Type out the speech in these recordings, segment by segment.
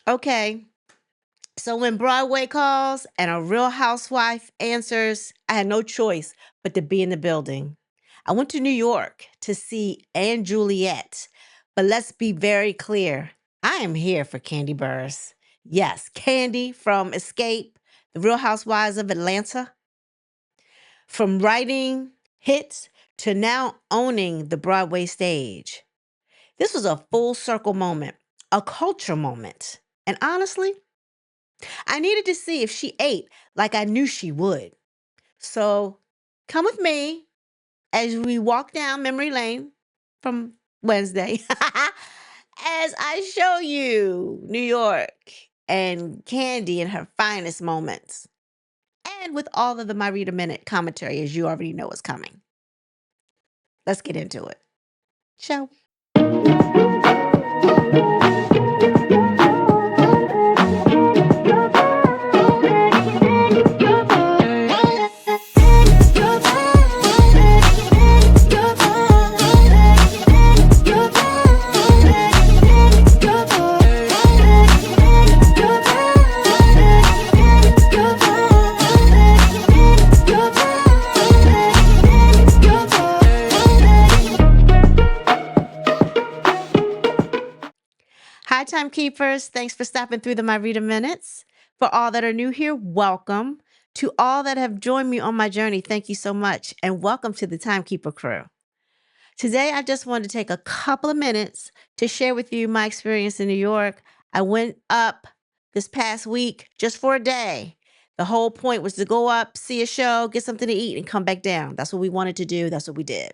Okay. So when Broadway calls and a real housewife answers, I had no choice but to be in the building. I went to New York to see Anne Juliet, but let's be very clear. I am here for Kandi Burruss. Yes, Kandi from Escape, The Real Housewives of Atlanta. From writing hits to now owning the Broadway stage. This was a full circle moment, a culture moment. And honestly, I needed to see if she ate like I knew she would. So come with me as we walk down memory lane from Wednesday as I show you New York and Kandi in her finest moments. And with all of the My Read a Minute commentary, as you already know is coming. Let's get into it. Shall we? Hi, timekeepers. Thanks for stopping through the My Reader Minutes. For all that are new here, welcome. To all that have joined me on my journey, thank you so much, and welcome to the Timekeeper crew. Today, I just wanted to take a couple of minutes to share with you my experience in New York. I went up this past week just for a day. The whole point was to go up, see a show, get something to eat, and come back down. That's what we wanted to do. That's what we did.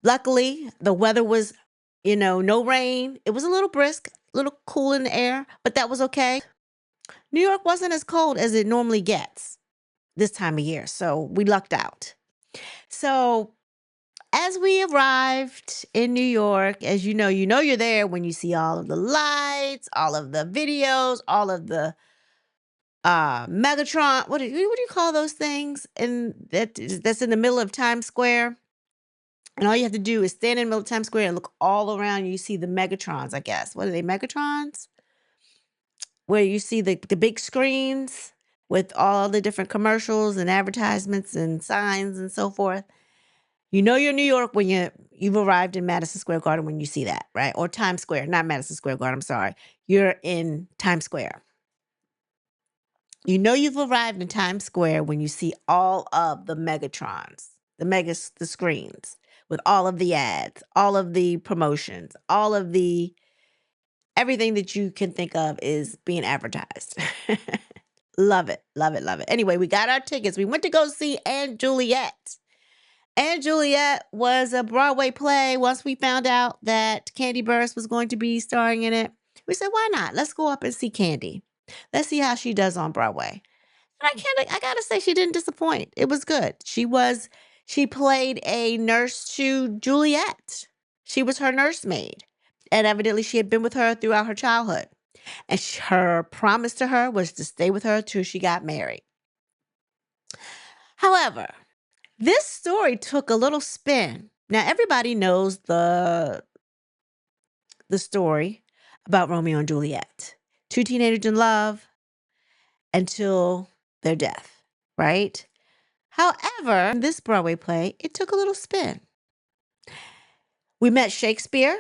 Luckily, the weather was, no rain. It was a little brisk, a little cool in the air, but that was okay. New York wasn't as cold as it normally gets this time of year, so we lucked out. So, as we arrived in New York, as you know you're there when you see all of the lights, all of the videos, all of the Megatron. What do you call those things? And that's in the middle of Times Square. And all you have to do is stand in the middle of Times Square and look all around. You see the Megatrons, I guess. What are they, Megatrons? Where you see the big screens with all the different commercials and advertisements and signs and so forth. You know you're in New York when you've arrived in Madison Square Garden when you see that, right? Or Times Square, not Madison Square Garden, I'm sorry. You're in Times Square. You know you've arrived in Times Square when you see all of the Megatrons, the screens with all of the ads, all of the promotions, all of the everything that you can think of is being advertised. Love it, love it, love it. Anyway, we got our tickets. We went to go see Anne Juliet. Anne Juliet was a Broadway play. Once we found out that Kandi Burruss was going to be starring in it, we said, why not? Let's go up and see Kandi. Let's see how she does on Broadway. And I gotta say, she didn't disappoint. It was good. She played a nurse to Juliet. She was her nursemaid. And evidently she had been with her throughout her childhood. And her promise to her was to stay with her till she got married. However, this story took a little spin. Now everybody knows the story about Romeo and Juliet. Two teenagers in love until their death, right? However, in this Broadway play, it took a little spin. We met Shakespeare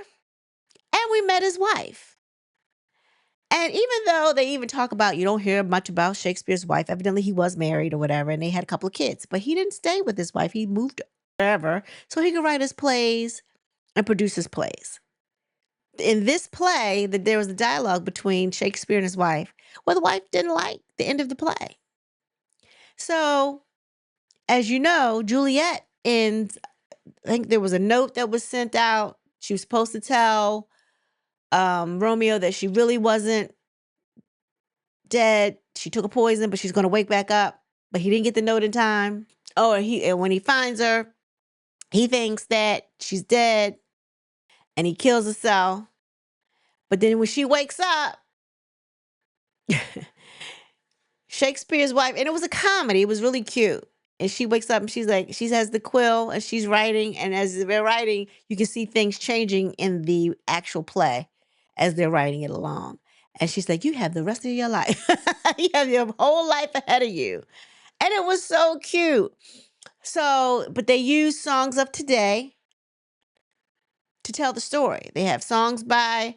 and we met his wife. And even though they even talk about, you don't hear much about Shakespeare's wife, evidently he was married or whatever, and they had a couple of kids, but he didn't stay with his wife. He moved wherever so he could write his plays and produce his plays. In this play, there was a dialogue between Shakespeare and his wife, where the wife didn't like the end of the play. So, as you know, Juliet ends, I think there was a note that was sent out. She was supposed to tell Romeo that she really wasn't dead. She took a poison, but she's going to wake back up. But he didn't get the note in time. Oh, and when he finds her, he thinks that she's dead and he kills herself. But then when she wakes up, Shakespeare's wife, and it was a comedy. It was really cute. And she wakes up and she's like, she has the quill and she's writing. And as they're writing, you can see things changing in the actual play as they're writing it along. And she's like, you have the rest of your life. You have your whole life ahead of you. And it was so cute. So, but they use songs of today to tell the story. They have songs by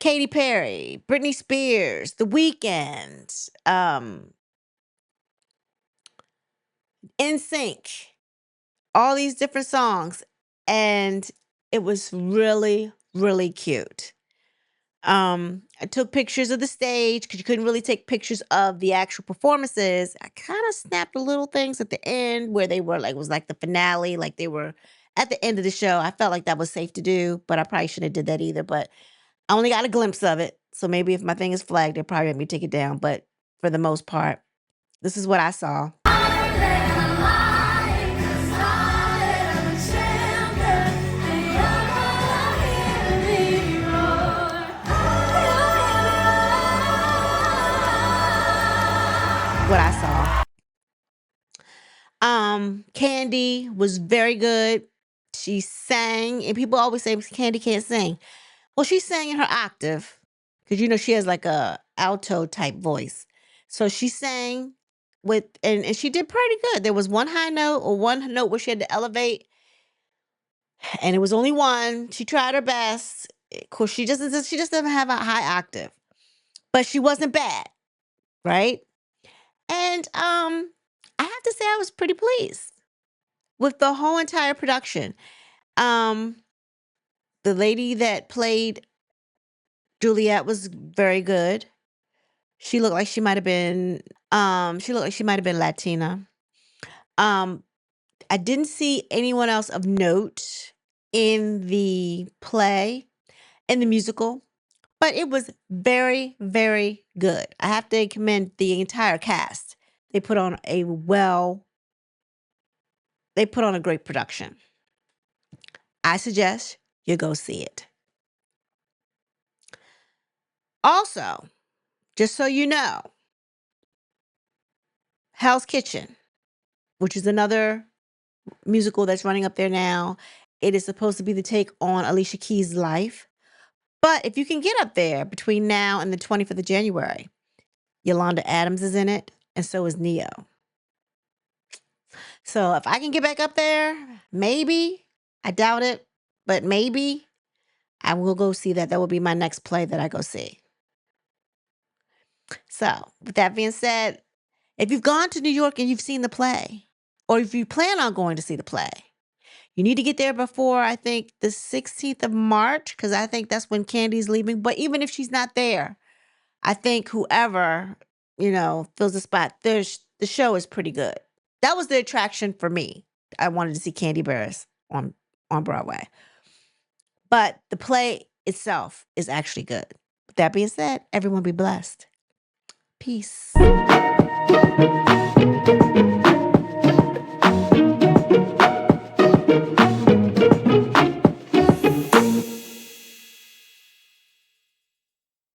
Katy Perry, Britney Spears, The Weeknd, NSYNC, all these different songs. And it was really, really cute. I took pictures of the stage because you couldn't really take pictures of the actual performances. I kind of snapped the little things at the end where they were like, it was like the finale, like they were at the end of the show. I felt like that was safe to do, but I probably shouldn't have did that either. But I only got a glimpse of it. So maybe if my thing is flagged, they'll probably let me take it down. But for the most part, this is what I saw. What I saw. Kandi was very good. She sang, and people always say Kandi can't sing. Well, she sang in her octave because she has like a alto type voice. So she sang with, and she did pretty good. There was one high note or one note where she had to elevate, and it was only one. She tried her best. Of course, she just doesn't have a high octave, but she wasn't bad, right? And I have to say I was pretty pleased with the whole entire production. Um, the lady that played Juliet was very good. She looked like she might have been Latina. Um, I didn't see anyone else of note in the play, in the musical, but it was very, very good. I have to commend the entire cast. They put on a great production. I suggest you go see it. Also, just so you know, Hell's Kitchen, which is another musical that's running up there now. It is supposed to be the take on Alicia Keys' life. But if you can get up there between now and the 25th of January, Yolanda Adams is in it, and so is Neo. So if I can get back up there, maybe, I doubt it, but maybe I will go see that. That will be my next play that I go see. So with that being said, if you've gone to New York and you've seen the play, or if you plan on going to see the play, you need to get there before, I think, the 16th of March, because I think that's when Kandi's leaving. But even if she's not there, I think whoever, fills the spot, the show is pretty good. That was the attraction for me. I wanted to see Kandi Burruss on Broadway. But the play itself is actually good. With that being said, everyone be blessed. Peace.